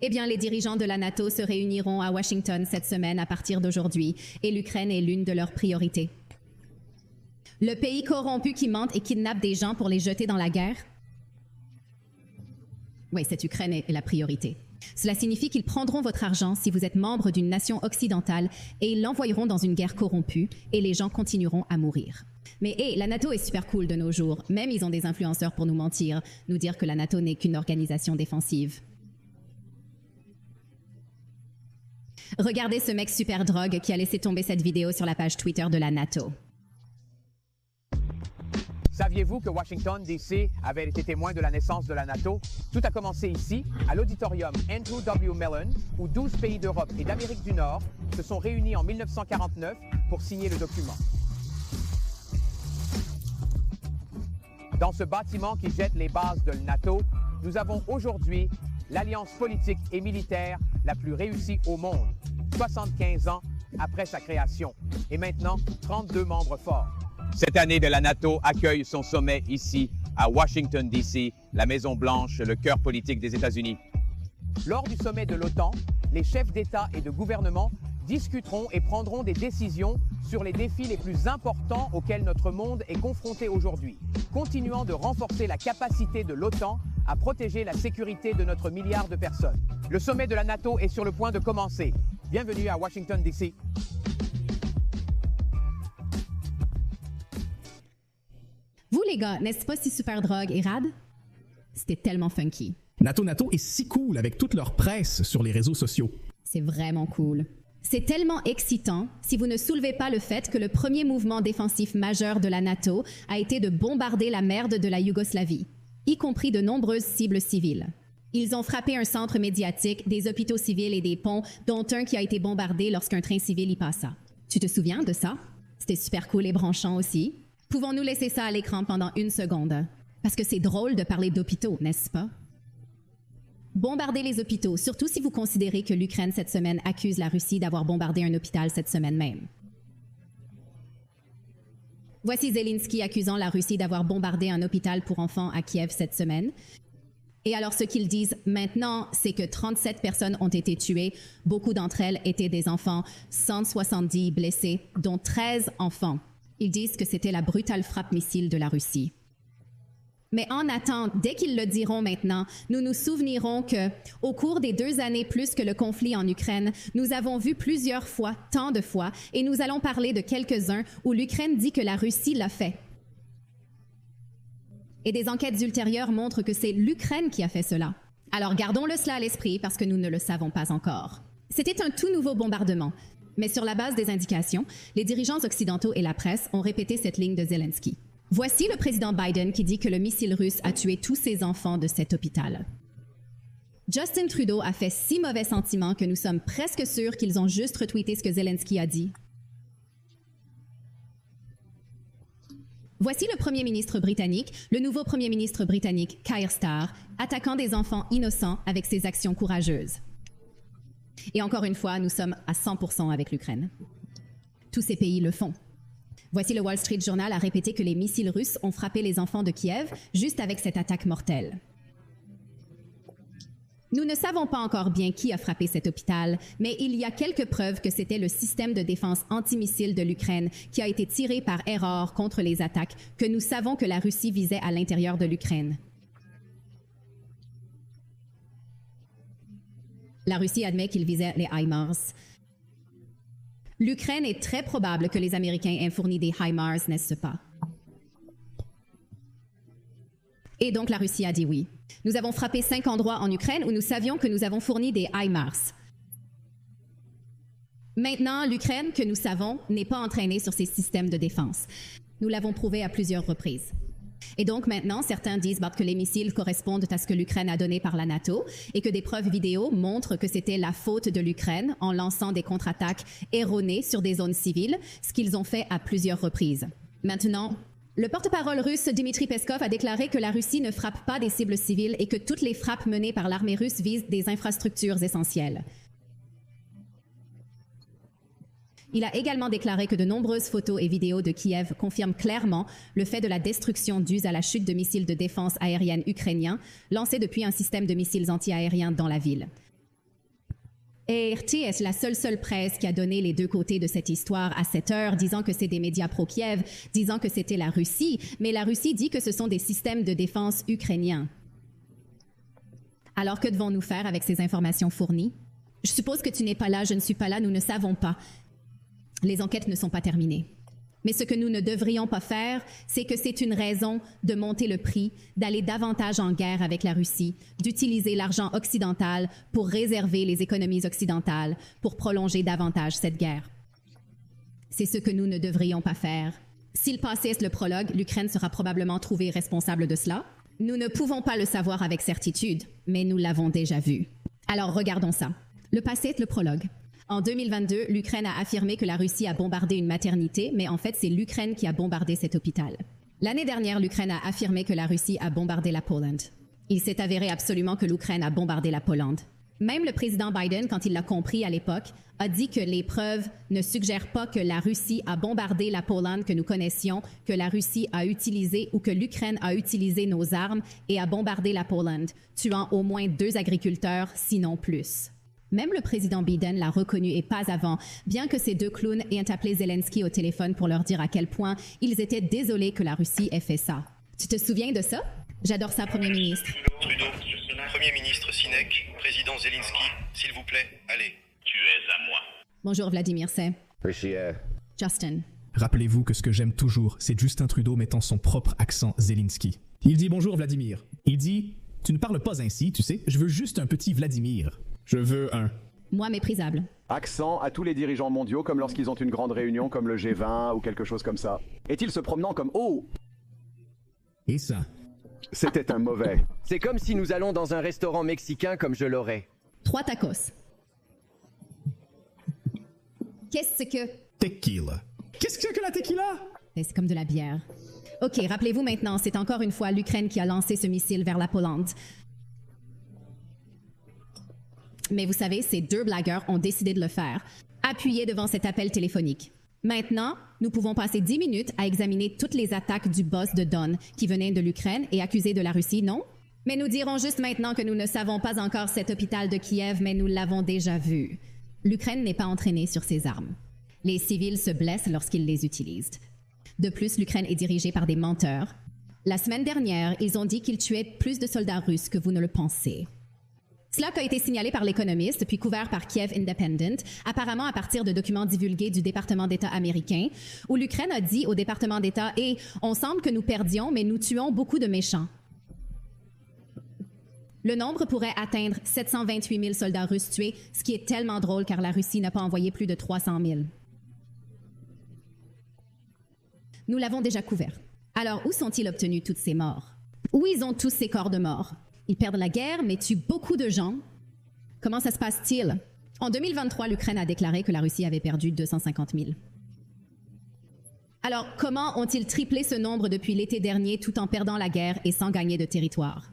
Eh bien, les dirigeants de la NATO se réuniront à Washington cette semaine à partir d'aujourd'hui, et l'Ukraine est l'une de leurs priorités. Le pays corrompu qui mente et kidnappe des gens pour les jeter dans la guerre? Oui, cette Ukraine est la priorité. Cela signifie qu'ils prendront votre argent si vous êtes membre d'une nation occidentale et ils l'envoieront dans une guerre corrompue et les gens continueront à mourir. Mais la NATO est super cool de nos jours. Même ils ont des influenceurs pour nous mentir, nous dire que la NATO n'est qu'une organisation défensive. Regardez ce mec super drogue qui a laissé tomber cette vidéo sur la page Twitter de la NATO. Saviez-vous que Washington, D.C. avait été témoin de la naissance de la NATO? Tout a commencé ici, à l'auditorium Andrew W. Mellon, où 12 pays d'Europe et d'Amérique du Nord se sont réunis en 1949 pour signer le document. Dans ce bâtiment qui jette les bases de la NATO, nous avons aujourd'hui l'alliance politique et militaire la plus réussie au monde, 75 ans après sa création, et maintenant 32 membres forts. Cette année de la NATO accueille son sommet ici, à Washington, D.C., la Maison-Blanche, le cœur politique des États-Unis. Lors du sommet de l'OTAN, les chefs d'État et de gouvernement discuteront et prendront des décisions sur les défis les plus importants auxquels notre monde est confronté aujourd'hui, continuant de renforcer la capacité de l'OTAN à protéger la sécurité de notre milliard de personnes. Le sommet de la NATO est sur le point de commencer. Bienvenue à Washington, D.C. Vous les gars, n'est-ce pas si super drogue et rad? C'était tellement funky. NATO est si cool avec toute leur presse sur les réseaux sociaux. C'est vraiment cool. C'est tellement excitant si vous ne soulevez pas le fait que le premier mouvement défensif majeur de la NATO a été de bombarder la merde de la Yougoslavie, y compris de nombreuses cibles civiles. Ils ont frappé un centre médiatique, des hôpitaux civils et des ponts, dont un qui a été bombardé lorsqu'un train civil y passa. Tu te souviens de ça? C'était super cool et branchant aussi. Pouvons-nous laisser ça à l'écran pendant 1 seconde? Parce que c'est drôle de parler d'hôpitaux, n'est-ce pas? Bombarder les hôpitaux, surtout si vous considérez que l'Ukraine cette semaine accuse la Russie d'avoir bombardé un hôpital cette semaine même. Voici Zelensky accusant la Russie d'avoir bombardé un hôpital pour enfants à Kiev cette semaine. Et alors ce qu'ils disent maintenant, c'est que 37 personnes ont été tuées, beaucoup d'entre elles étaient des enfants, 170 blessés, dont 13 enfants. Ils disent que c'était la brutale frappe missile de la Russie. Mais en attendant, dès qu'ils le diront maintenant, nous nous souvenirons que, au cours des 2 années plus que le conflit en Ukraine, nous avons vu plusieurs fois, tant de fois, et nous allons parler de quelques-uns où l'Ukraine dit que la Russie l'a fait. Et des enquêtes ultérieures montrent que c'est l'Ukraine qui a fait cela. Alors gardons-le cela à l'esprit parce que nous ne le savons pas encore. C'était un tout nouveau bombardement. Mais sur la base des indications, les dirigeants occidentaux et la presse ont répété cette ligne de Zelensky. Voici le président Biden qui dit que le missile russe a tué tous ses enfants de cet hôpital. Justin Trudeau a fait si mauvais sentiment que nous sommes presque sûrs qu'ils ont juste retweeté ce que Zelensky a dit. Voici le premier ministre britannique, le nouveau premier ministre britannique, Keir Starmer, attaquant des enfants innocents avec ses actions courageuses. Et encore une fois, nous sommes à 100% avec l'Ukraine. Tous ces pays le font. Voici le Wall Street Journal a répété que les missiles russes ont frappé les enfants de Kiev juste avec cette attaque mortelle. Nous ne savons pas encore bien qui a frappé cet hôpital, mais il y a quelques preuves que c'était le système de défense antimissile de l'Ukraine qui a été tiré par erreur contre les attaques que nous savons que la Russie visait à l'intérieur de l'Ukraine. La Russie admet qu'il visait les HIMARS. L'Ukraine est très probable que les Américains aient fourni des HIMARS, n'est-ce pas? Et donc la Russie a dit oui. Nous avons frappé 5 endroits en Ukraine où nous savions que nous avons fourni des HIMARS. Maintenant, l'Ukraine, que nous savons, n'est pas entraînée sur ces systèmes de défense. Nous l'avons prouvé à plusieurs reprises. Et donc maintenant, certains disent que les missiles correspondent à ce que l'Ukraine a donné par la NATO et que des preuves vidéo montrent que c'était la faute de l'Ukraine en lançant des contre-attaques erronées sur des zones civiles, ce qu'ils ont fait à plusieurs reprises. Maintenant, le porte-parole russe Dmitry Peskov a déclaré que la Russie ne frappe pas des cibles civiles et que toutes les frappes menées par l'armée russe visent des infrastructures essentielles. Il a également déclaré que de nombreuses photos et vidéos de Kiev confirment clairement le fait de la destruction due à la chute de missiles de défense aérienne ukrainiens lancés depuis un système de missiles anti-aériens dans la ville. Et RT est la seule presse qui a donné les deux côtés de cette histoire à cette heure, disant que c'est des médias pro-Kiev, disant que c'était la Russie, mais la Russie dit que ce sont des systèmes de défense ukrainiens. Alors que devons-nous faire avec ces informations fournies? Je suppose que tu n'es pas là, je ne suis pas là, nous ne savons pas. Les enquêtes ne sont pas terminées. Mais ce que nous ne devrions pas faire, c'est que c'est une raison de monter le prix, d'aller davantage en guerre avec la Russie, d'utiliser l'argent occidental pour réserver les économies occidentales, pour prolonger davantage cette guerre. C'est ce que nous ne devrions pas faire. S'il passait le prologue, l'Ukraine sera probablement trouvée responsable de cela. Nous ne pouvons pas le savoir avec certitude, mais nous l'avons déjà vu. Alors regardons ça. Le passé est le prologue. En 2022, l'Ukraine a affirmé que la Russie a bombardé une maternité, mais en fait, c'est l'Ukraine qui a bombardé cet hôpital. L'année dernière, l'Ukraine a affirmé que la Russie a bombardé la Pologne. Il s'est avéré absolument que l'Ukraine a bombardé la Pologne. Même le président Biden, quand il l'a compris à l'époque, a dit que les preuves ne suggèrent pas que la Russie a bombardé la Pologne que nous connaissions, que la Russie a utilisé ou que l'Ukraine a utilisé nos armes et a bombardé la Pologne, tuant au moins 2 agriculteurs, sinon plus. Même le président Biden l'a reconnu et pas avant, bien que ces 2 clowns aient appelé Zelensky au téléphone pour leur dire à quel point ils étaient désolés que la Russie ait fait ça. Tu te souviens de ça? J'adore ça, Premier ministre. Trudeau, Premier ministre Sinek, président Zelensky, s'il vous plaît, allez. Tu es à moi. Bonjour Vladimir, c'est Justin. Rappelez-vous que ce que j'aime toujours, c'est Justin Trudeau mettant son propre accent Zelensky. Il dit « Bonjour Vladimir ». Il dit « Tu ne parles pas ainsi, tu sais, je veux juste un petit Vladimir. Je veux un... » Moi, méprisable. Accent à tous les dirigeants mondiaux, comme lorsqu'ils ont une grande réunion, comme le G20 ou quelque chose comme ça. Est-il se promenant comme « Oh !» Et ça? C'était un mauvais. C'est comme si nous allons dans un restaurant mexicain comme je l'aurais. 3 tacos. Qu'est-ce que... Tequila. Qu'est-ce que c'est que la tequila? C'est comme de la bière. OK, rappelez-vous maintenant, c'est encore une fois l'Ukraine qui a lancé ce missile vers la Pologne. Mais vous savez, ces 2 blagueurs ont décidé de le faire, appuyés devant cet appel téléphonique. Maintenant, nous pouvons passer 10 minutes à examiner toutes les attaques du boss de Don qui venaient de l'Ukraine et accusés de la Russie, non? Mais nous dirons juste maintenant que nous ne savons pas encore cet hôpital de Kiev, mais nous l'avons déjà vu. L'Ukraine n'est pas entraînée sur ses armes. Les civils se blessent lorsqu'ils les utilisent. De plus, l'Ukraine est dirigée par des menteurs. La semaine dernière, ils ont dit qu'ils tuaient plus de soldats russes que vous ne le pensez. Cela a été signalé par l'Économiste, puis couvert par Kiev Independent, apparemment à partir de documents divulgués du département d'État américain, où l'Ukraine a dit au département d'État « Et on semble que nous perdions, mais nous tuons beaucoup de méchants. » Le nombre pourrait atteindre 728 000 soldats russes tués, ce qui est tellement drôle car la Russie n'a pas envoyé plus de 300 000. Nous l'avons déjà couvert. Alors, où sont-ils obtenus toutes ces morts? Où ils ont tous ces corps de morts? Ils perdent la guerre, mais tuent beaucoup de gens. Comment ça se passe-t-il? En 2023, l'Ukraine a déclaré que la Russie avait perdu 250 000. Alors, comment ont-ils triplé ce nombre depuis l'été dernier tout en perdant la guerre et sans gagner de territoire?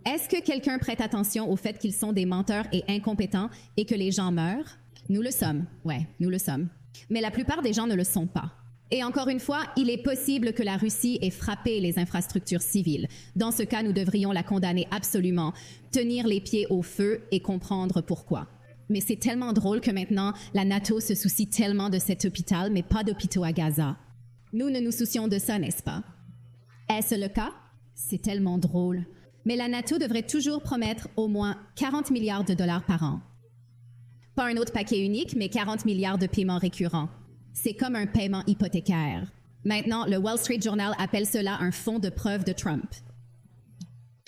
Est-ce que quelqu'un prête attention au fait qu'ils sont des menteurs et incompétents et que les gens meurent? Nous le sommes. Ouais, nous le sommes. Mais la plupart des gens ne le sont pas. Et encore une fois, il est possible que la Russie ait frappé les infrastructures civiles. Dans ce cas, nous devrions la condamner absolument, tenir les pieds au feu et comprendre pourquoi. Mais c'est tellement drôle que maintenant, la NATO se soucie tellement de cet hôpital, mais pas d'hôpitaux à Gaza. Nous ne nous soucions de ça, n'est-ce pas? Est-ce le cas? C'est tellement drôle. Mais la NATO devrait toujours promettre au moins 40 milliards de dollars par an. Pas un autre paquet unique, mais 40 milliards de paiements récurrents. C'est comme un paiement hypothécaire. Maintenant, le Wall Street Journal appelle cela un fonds de preuve de Trump.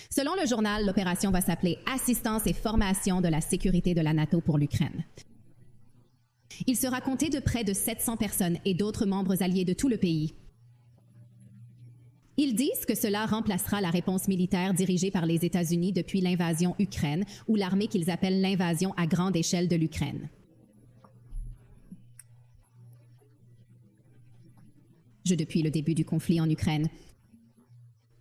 Selon le journal, l'opération va s'appeler « Assistance et formation de la sécurité de la NATO pour l'Ukraine ». Il sera compté de près de 700 personnes et d'autres membres alliés de tout le pays. Ils disent que cela remplacera la réponse militaire dirigée par les États-Unis depuis l'invasion Ukraine ou l'armée qu'ils appellent l'invasion à grande échelle de l'Ukraine. Depuis le début du conflit en Ukraine.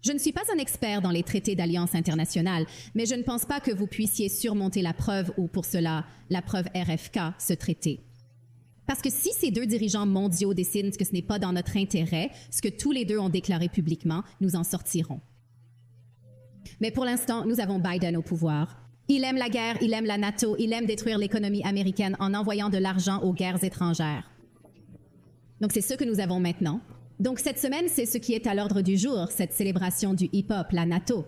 Je ne suis pas un expert dans les traités d'alliance internationale, mais je ne pense pas que vous puissiez surmonter la preuve ou, pour cela, la preuve RFK, ce traité. Parce que si ces 2 dirigeants mondiaux décident que ce n'est pas dans notre intérêt, ce que tous les 2 ont déclaré publiquement, nous en sortirons. Mais pour l'instant, nous avons Biden au pouvoir. Il aime la guerre, il aime la NATO, il aime détruire l'économie américaine en envoyant de l'argent aux guerres étrangères. Donc c'est ce que nous avons maintenant. Donc cette semaine, c'est ce qui est à l'ordre du jour, cette célébration du hip-hop, la NATO.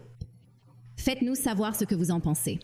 Faites-nous savoir ce que vous en pensez.